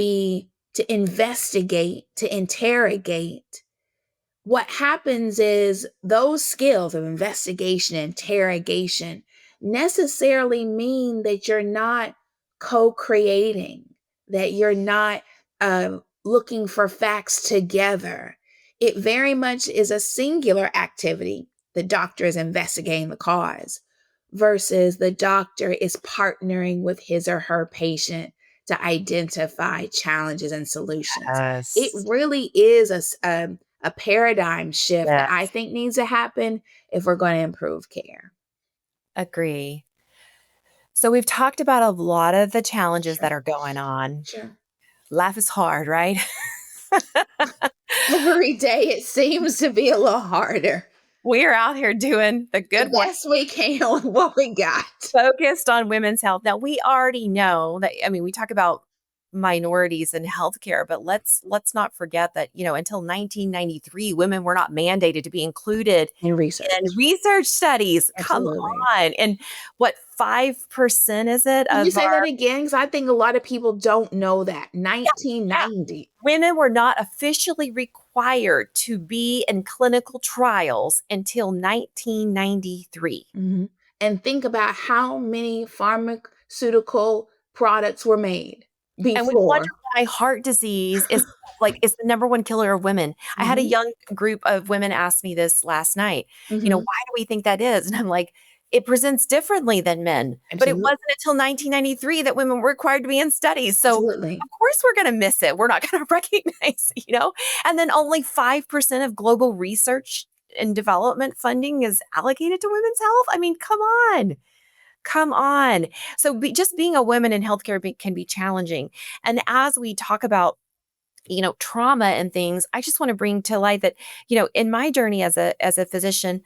[SPEAKER 2] investigate, to interrogate, what happens is those skills of investigation, interrogation necessarily mean that you're not co-creating, that you're not looking for facts together. It very much is a singular activity. The doctor is investigating the cause versus the doctor is partnering with his or her patient to identify challenges and solutions. It
[SPEAKER 1] Yes.
[SPEAKER 2] really is a paradigm shift that I
[SPEAKER 1] Yes.
[SPEAKER 2] think needs to happen if we're going to improve care.
[SPEAKER 1] Agree. So we've talked about a lot of the challenges
[SPEAKER 2] Sure,
[SPEAKER 1] that are going on.
[SPEAKER 2] sure.
[SPEAKER 1] Life is hard, right?
[SPEAKER 2] Every day it seems to be a little harder.
[SPEAKER 1] We are out here doing the
[SPEAKER 2] The
[SPEAKER 1] good work,
[SPEAKER 2] best we can with what we got.
[SPEAKER 1] focused on women's health. Now, we already know that, I mean, we talk about minorities in healthcare, but let's not forget that, until 1993, women were not mandated to be included
[SPEAKER 2] In
[SPEAKER 1] in
[SPEAKER 2] research.
[SPEAKER 1] research studies. Come
[SPEAKER 2] Absolutely.
[SPEAKER 1] on. And what 5% is it
[SPEAKER 2] Can you
[SPEAKER 1] of
[SPEAKER 2] say that
[SPEAKER 1] our
[SPEAKER 2] again? Because I think a lot of people don't know that.
[SPEAKER 1] yeah, yeah.
[SPEAKER 2] 1990.
[SPEAKER 1] Women were not officially required to be in clinical trials until 1993.
[SPEAKER 2] Mhm. And think about how many pharmaceutical products were made
[SPEAKER 1] And we wonder
[SPEAKER 2] before.
[SPEAKER 1] why heart disease is the number one killer of women. I had a
[SPEAKER 2] Mhm.
[SPEAKER 1] young group of women ask me this last night,
[SPEAKER 2] Mhm.
[SPEAKER 1] "Why do we think that is?" And I'm like, "It presents differently than men." But it
[SPEAKER 2] Absolutely.
[SPEAKER 1] wasn't until 1993 that women were required to be in studies. So,
[SPEAKER 2] Absolutely.
[SPEAKER 1] of course, we're gonna miss it. We're not gonna recognize. And then only 5% of global research and development funding is allocated to women's health. I mean, come on. Come on. So just being a woman in healthcare can be challenging. And as we talk about, trauma and things, I just want to bring to light that, in my journey as a physician,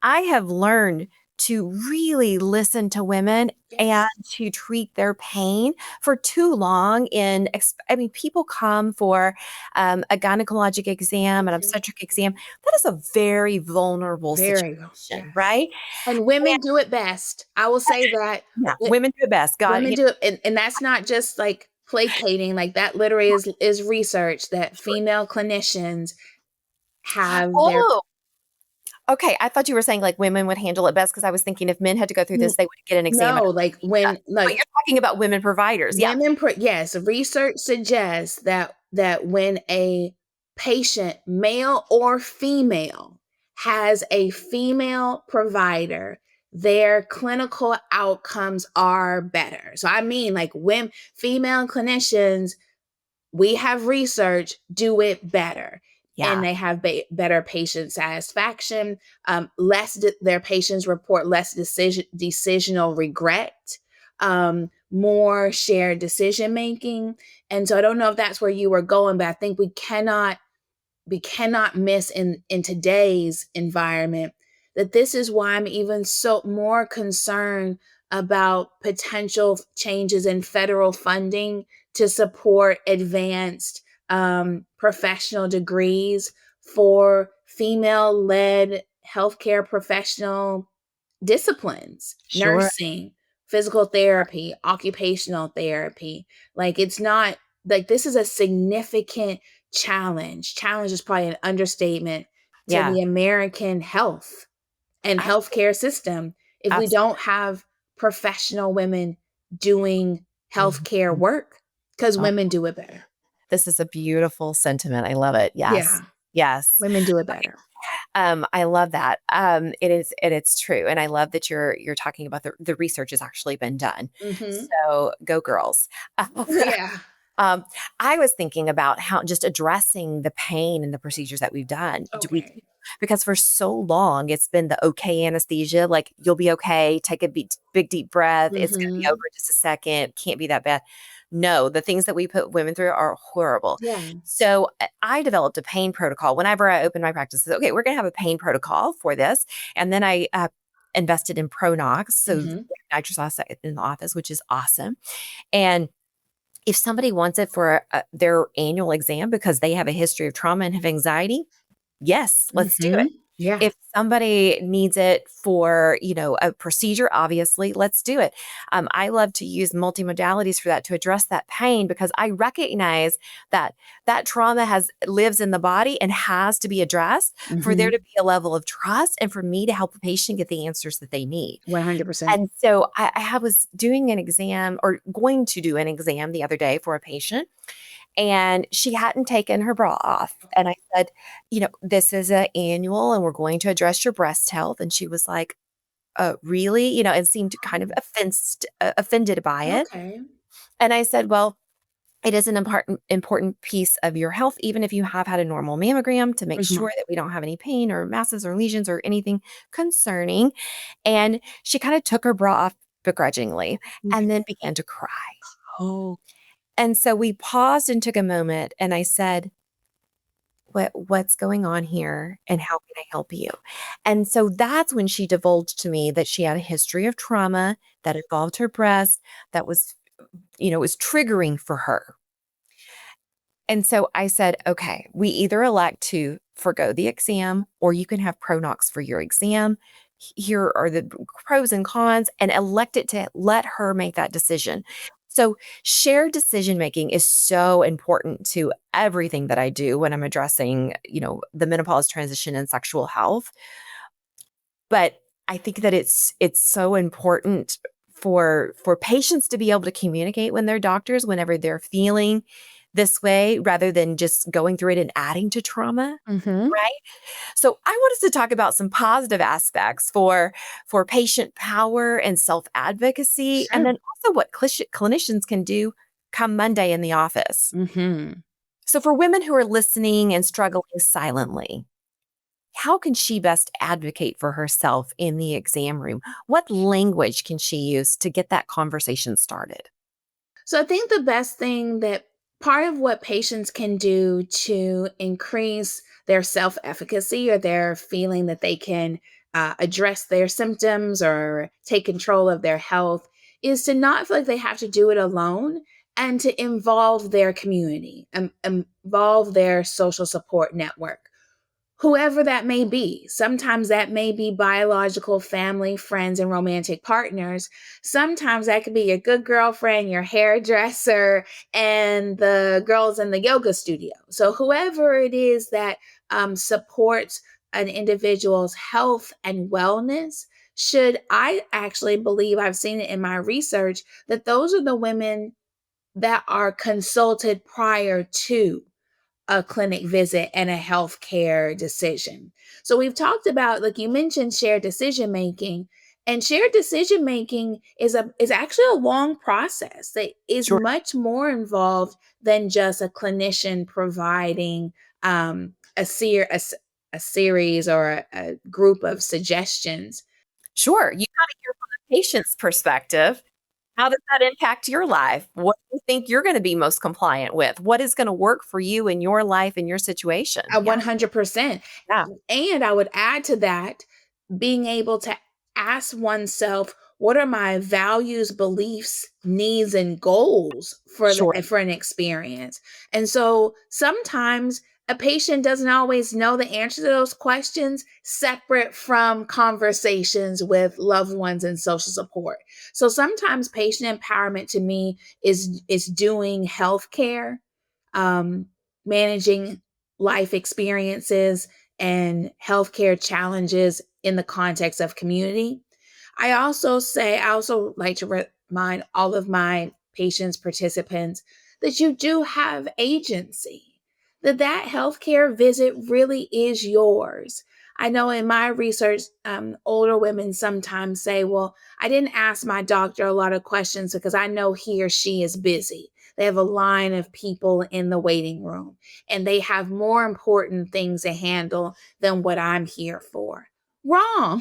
[SPEAKER 1] I have learned to really listen to women and
[SPEAKER 2] Yes.
[SPEAKER 1] to treat their pain. For too long I mean, people come for a gynecologic exam, an
[SPEAKER 2] Mhm.
[SPEAKER 1] obstetric exam. That is a very vulnerable
[SPEAKER 2] Very well.
[SPEAKER 1] situation,
[SPEAKER 2] Yes.
[SPEAKER 1] right?
[SPEAKER 2] And women do it best. I will say that.
[SPEAKER 1] Yeah,
[SPEAKER 2] Wo
[SPEAKER 1] women do best. God,
[SPEAKER 2] Women do it, and that's not just, like, placating, like, that literally is research that
[SPEAKER 1] sure.
[SPEAKER 2] female clinicians have their
[SPEAKER 1] Oh, Okay, I thought you were saying like women would handle it best because I was thinking if men had to go through this, they would get an exam and
[SPEAKER 2] No,
[SPEAKER 1] a
[SPEAKER 2] like
[SPEAKER 1] procedure done.
[SPEAKER 2] when
[SPEAKER 1] But
[SPEAKER 2] like
[SPEAKER 1] you're talking about women providers. Yeah.
[SPEAKER 2] yes, research suggests that when a patient, male or female, has a female provider, their clinical outcomes are better. So I mean, like when female clinicians, we have research, do it better. And
[SPEAKER 1] Yeah.
[SPEAKER 2] they have better patient satisfaction. Their patients report less decisional regret, more shared decision making. And so I don't know if that's where you were going, but I think we cannot miss in today's environment that this is why I'm even so more concerned about potential changes in federal funding to support advanced professional degrees for female-led healthcare professional disciplines,
[SPEAKER 1] Sure.
[SPEAKER 2] nursing, physical therapy, occupational therapy. Like it's not like this is a significant challenge. Challenge is probably an understatement to
[SPEAKER 1] Yeah.
[SPEAKER 2] the American health and
[SPEAKER 1] I
[SPEAKER 2] healthcare system if we don't
[SPEAKER 1] absolutely.
[SPEAKER 2] have professional women doing healthcare
[SPEAKER 1] Mhm.
[SPEAKER 2] work because
[SPEAKER 1] Oh,
[SPEAKER 2] women do it better.
[SPEAKER 1] this is a beautiful sentiment. I love it. Yes.
[SPEAKER 2] Yeah,
[SPEAKER 1] Yes.
[SPEAKER 2] women do it better.
[SPEAKER 1] I love that. It's true, and I love that you're talking about the research has actually been done.
[SPEAKER 2] Mhm.
[SPEAKER 1] So go girls.
[SPEAKER 2] Yeah.
[SPEAKER 1] Um, I was thinking about how just addressing the pain and the procedures that we've done. Do we
[SPEAKER 2] Okay.
[SPEAKER 1] because for so long it's been the okay anesthesia, like you'll be okay, take a big deep breath, it's going to be over
[SPEAKER 2] Mhm.
[SPEAKER 1] in just a second, can't be that bad. No, the things that we put women through are horrible.
[SPEAKER 2] Yeah.
[SPEAKER 1] So I developed a pain protocol whenever I opened my practice. Okay, we're going to have a pain protocol for this, and then I invested in Pronox, so
[SPEAKER 2] Mhm.
[SPEAKER 1] nitrous oxide in the office, which is awesome. And if somebody wants it for their annual exam because they have a history of trauma and have anxiety, yes, let's do it.
[SPEAKER 2] Mhm. Yeah.
[SPEAKER 1] If somebody needs it for, a procedure, obviously, let's do it. I love to use multimodalities for that to address that pain because I recognize that that trauma has lives in the body and has to be addressed for there to
[SPEAKER 2] Mhm.
[SPEAKER 1] be a level of trust and for me to help the patient get the answers that they need.
[SPEAKER 2] 100%.
[SPEAKER 1] And so I was doing an exam or going to do an exam the other day for a patient, and she hadn't taken her bra off. And I said, this is an annual and we're going to address your breast health. And she was like, really? And seemed kind of offended by it.
[SPEAKER 2] Okay.
[SPEAKER 1] And I said, well, it is an important piece of your health, even if you have had a normal mammogram, to make
[SPEAKER 2] Mhm.
[SPEAKER 1] sure that we don't have any pain or masses or lesions or anything concerning. And she kind of took her bra off begrudgingly and then began to cry.
[SPEAKER 2] Oh.
[SPEAKER 1] And so we paused and took a moment, and I said, what's going on here and how can I help you? And so that's when she divulged to me that she had a history of trauma that involved her breast that was triggering for her. And so I said, okay, we either elect to forgo the exam or you can have Pronox for your exam. Here are the pros and cons, and elect it to let her make that decision. So, shared decision making is so important to everything that I do when I'm addressing, the menopause transition and sexual health. But I think that it's so important for patients to be able to communicate when their doctors whenever they're feeling this way rather than just going through it and adding to trauma,
[SPEAKER 2] Mhm.
[SPEAKER 1] right? So I want us to talk about some positive aspects for patient power and self-advocacy, and
[SPEAKER 2] Sure.
[SPEAKER 1] then also what clinicians can do come Monday in the office.
[SPEAKER 2] Mhm.
[SPEAKER 1] So for women who are listening and struggling silently, how can she best advocate for herself in the exam room? What language can she use to get that conversation started?
[SPEAKER 2] So I think the best thing that part of what patients can do to increase their self-efficacy or their feeling that they can address their symptoms or take control of their health is to not feel like they have to do it alone and to involve their community and involve their social support network, whoever that may be. Sometimes that may be biological family, friends, and romantic partners. Sometimes that could be your good girlfriend, your hairdresser, and the girls in the yoga studio. So, whoever it is that supports an individual's health and wellness should, I actually believe, I've seen it in my research, that those are the women that are consulted prior to a clinic visit and a healthcare decision. So we've talked about, like you mentioned, shared decision making, and shared decision making is actually a long process that is
[SPEAKER 1] Sure.
[SPEAKER 2] much more involved than just a clinician providing a series or a group of suggestions.
[SPEAKER 1] Sure. You kind of hear from the patient's perspective. How does that impact your life? What do you think you're going to be most compliant with? What is going to work for you in your life and your situation?
[SPEAKER 2] A
[SPEAKER 1] Yeah.
[SPEAKER 2] 100%.
[SPEAKER 1] Yeah.
[SPEAKER 2] And I would add to that, being able to ask oneself, what are my values, beliefs, needs, and goals
[SPEAKER 1] Sure.
[SPEAKER 2] for an experience? And so sometimes a patient doesn't always know the answer to those questions separate from conversations with loved ones and social support. So sometimes patient empowerment to me is doing healthcare, um, managing life experiences and healthcare challenges in the context of community. I also like to remind all of my patients, participants, that you do have agency, that healthcare visit really is yours. I know in my research, older women sometimes say, well, I didn't ask my doctor a lot of questions because I know he or she is busy. They have a line of people in the waiting room and they have more important things to handle than what I'm here for. Wrong.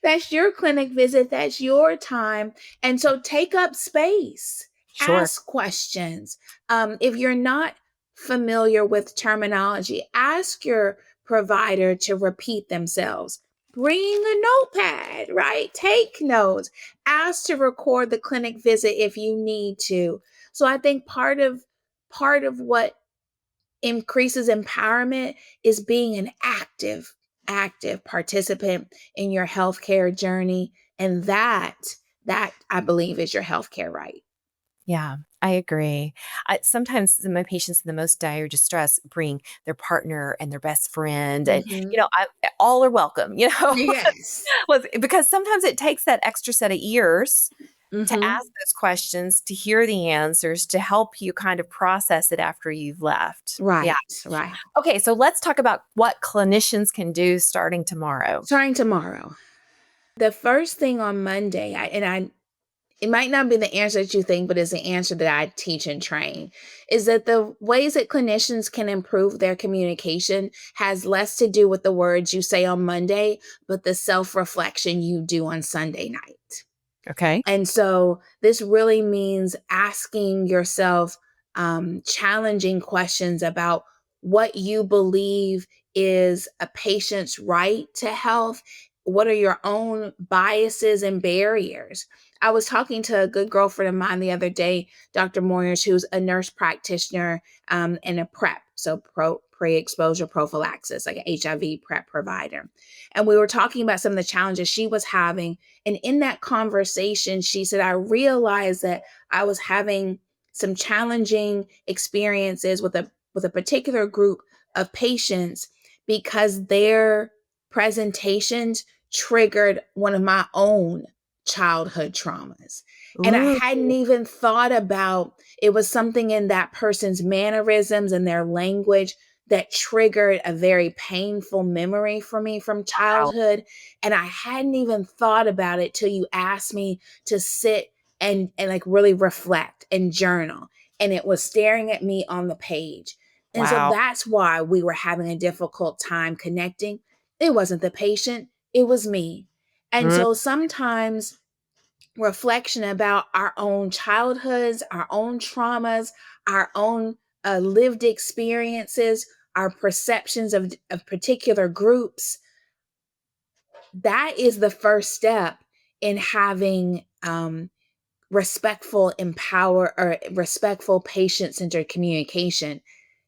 [SPEAKER 2] That's your clinic visit. That's your time. And so take up space,
[SPEAKER 1] Sure.
[SPEAKER 2] ask questions. If you're not familiar with terminology, ask your provider to repeat themselves. Bring a notepad, right? Take notes. Ask to record the clinic visit if you need to. So I think part of what increases empowerment is being an active participant in your healthcare journey, and that I believe is your healthcare right.
[SPEAKER 1] Yeah, I agree. Sometimes my patients in the most dire distress bring their partner and their best friend, and
[SPEAKER 2] Mhm.
[SPEAKER 1] all are welcome.
[SPEAKER 2] Yes.
[SPEAKER 1] Because sometimes it takes that extra set of ears to ask
[SPEAKER 2] Mhm.
[SPEAKER 1] those questions, to hear the answers, to help you kind of process it after you've left. Yeah.
[SPEAKER 2] Right, right.
[SPEAKER 1] Okay, so let's talk about what clinicians can do starting tomorrow.
[SPEAKER 2] Starting tomorrow. The first thing on Monday, I it might not be the answer that you think, but it's the answer that I teach and train, is that the ways that clinicians can improve their communication has less to do with the words you say on Monday, but the self reflection you do on Sunday night.
[SPEAKER 1] Okay.
[SPEAKER 2] And so this really means asking yourself challenging questions about what you believe is a patient's right to health. What are your own biases and barriers? I was talking to a good girlfriend of mine the other day, Dr. Moyers, who's a nurse practitioner and a PrEP, so pre-exposure prophylaxis, like an HIV PrEP provider. And we were talking about some of the challenges she was having, and in that conversation, she said, I realized that I was having some challenging experiences with a particular group of patients because their presentations triggered one of my own childhood traumas. And I
[SPEAKER 1] Ooh,
[SPEAKER 2] hadn't even thought about it was something in that person's mannerisms and their language that triggered a very painful memory for me from
[SPEAKER 1] wow.
[SPEAKER 2] childhood, and I hadn't even thought about it till you asked me to sit and like really reflect and journal. And it was staring at me on the page. And so
[SPEAKER 1] Wow.
[SPEAKER 2] that's why we were having a difficult time connecting. It wasn't the patient, it was me. And
[SPEAKER 1] Mm,
[SPEAKER 2] so sometimes reflection about our own childhoods, our own traumas, our own lived experiences, our perceptions of particular groups, that is the first step in having respectful patient-centered communication.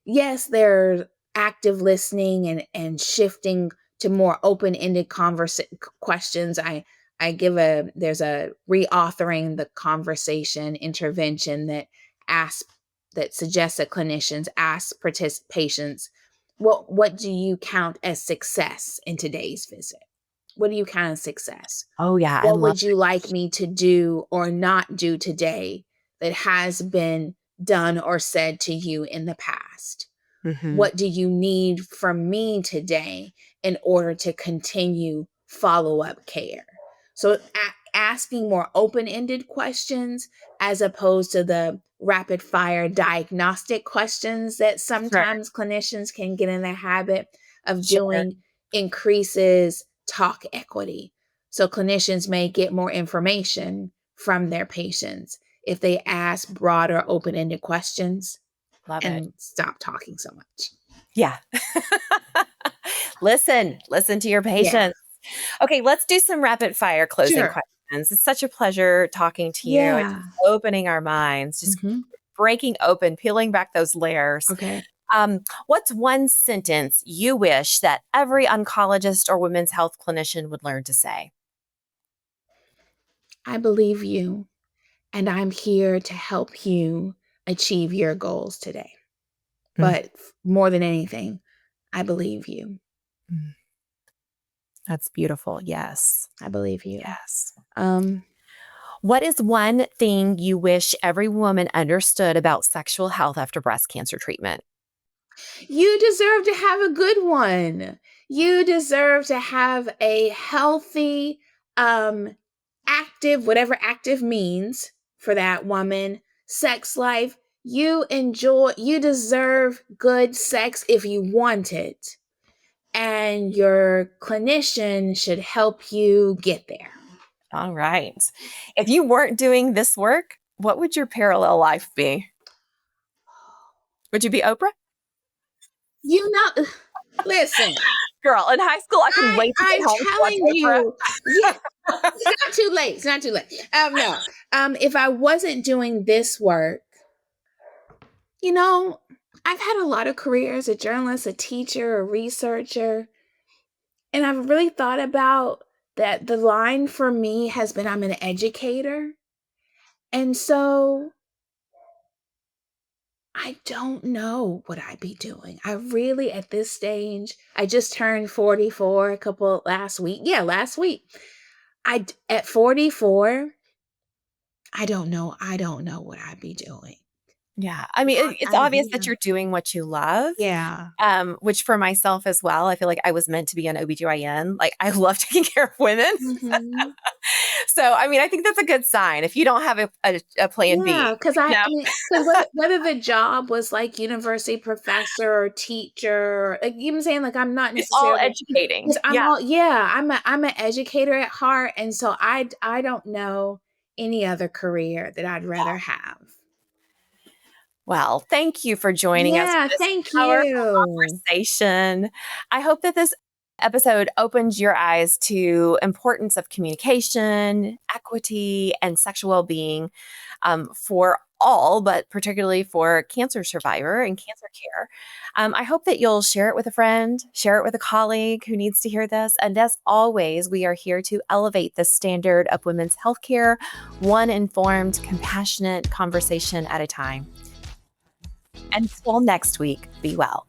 [SPEAKER 2] Yes, there's active listening and shifting to more open-ended questions. I give a there's a reauthoring the conversation intervention that asks that suggests that clinicians ask patients what do you count as success in today's visit? What do you count as success?
[SPEAKER 1] Oh, yeah, I
[SPEAKER 2] What
[SPEAKER 1] love
[SPEAKER 2] would you like me to do or not do today that has been done or said to you in the past?
[SPEAKER 1] Mhm.
[SPEAKER 2] What do you need from me today in order to continue follow-up care? So asking more open-ended questions as opposed to the rapid fire diagnostic questions that
[SPEAKER 1] Sure,
[SPEAKER 2] sometimes clinicians can get in the habit of
[SPEAKER 1] sure.
[SPEAKER 2] doing increases talk equity. So clinicians may get more information from their patients if they ask broader open-ended questions
[SPEAKER 1] Love it.
[SPEAKER 2] and stop talking so much.
[SPEAKER 1] Yeah. Listen to your
[SPEAKER 2] Yeah,
[SPEAKER 1] patients. Okay, let's do some rapid fire closing
[SPEAKER 2] sure.
[SPEAKER 1] questions. It's such a pleasure talking to you and
[SPEAKER 2] Yeah.
[SPEAKER 1] just opening our minds, just
[SPEAKER 2] Mhm.
[SPEAKER 1] breaking open, peeling back those layers.
[SPEAKER 2] Okay.
[SPEAKER 1] What's one sentence you wish that every oncologist or women's health clinician would learn to say?
[SPEAKER 2] I believe you, and I'm here to help you achieve your goals today.
[SPEAKER 1] Mm,
[SPEAKER 2] But more than anything, I believe you.
[SPEAKER 1] mm. That's beautiful. Yes.
[SPEAKER 2] I believe you.
[SPEAKER 1] Yes.
[SPEAKER 2] Um,
[SPEAKER 1] What is one thing you wish every woman understood about sexual health after breast cancer treatment?
[SPEAKER 2] you deserve to have a good one. You deserve to have a healthy, um, active, whatever active means for that woman, sex life. You deserve good sex if you want it. And your clinician should help you get there.
[SPEAKER 1] All right. If you weren't doing this work, what would your parallel life be? Would you be Oprah?
[SPEAKER 2] You know, listen,
[SPEAKER 1] Girl, in high school, I couldn't
[SPEAKER 2] I
[SPEAKER 1] wait to get
[SPEAKER 2] I'm
[SPEAKER 1] home to watch
[SPEAKER 2] telling
[SPEAKER 1] Oprah.
[SPEAKER 2] you, yeah, it's not too late. It's not too late. No. If I wasn't doing this work, you know, I've had a lot of careers, a journalist, a teacher, a researcher, and I've really thought about that the line for me has been I'm an educator. And so I don't know what I'd be doing. I really, at this stage, I just turned 44 a couple last week. Yeah, last week. At 44, I don't know. I don't know what I'd be doing.
[SPEAKER 1] Yeah. I mean, it's obvious that
[SPEAKER 2] Yeah.
[SPEAKER 1] you're doing what you love,
[SPEAKER 2] Yeah.
[SPEAKER 1] which for myself as well, I feel like I was meant to be an OBGYN. Like, I love taking care of women.
[SPEAKER 2] Mhm.
[SPEAKER 1] So, I mean, I think that's a good sign if you don't have a plan B,
[SPEAKER 2] Yeah, because
[SPEAKER 1] you
[SPEAKER 2] I
[SPEAKER 1] know?
[SPEAKER 2] mean, because whether the job was like university professor or teacher, like you know what I'm saying, like I'm not
[SPEAKER 1] It's all
[SPEAKER 2] necessarily
[SPEAKER 1] educating.
[SPEAKER 2] because I'm
[SPEAKER 1] Yeah.
[SPEAKER 2] all yeah, I'm an educator at heart, and so I don't know any other career that I'd rather have.
[SPEAKER 1] Well, thank you for joining us for
[SPEAKER 2] Yeah,
[SPEAKER 1] this
[SPEAKER 2] thank
[SPEAKER 1] powerful
[SPEAKER 2] you.
[SPEAKER 1] conversation. I hope that this episode opens your eyes to importance of communication, equity, and sexual well-being for all, but particularly for cancer survivor and cancer care. I hope that you'll share it with a friend, share it with a colleague who needs to hear this. And as always, we are here to elevate the standard of women's healthcare, one informed, compassionate conversation at a time. Until next week, be well.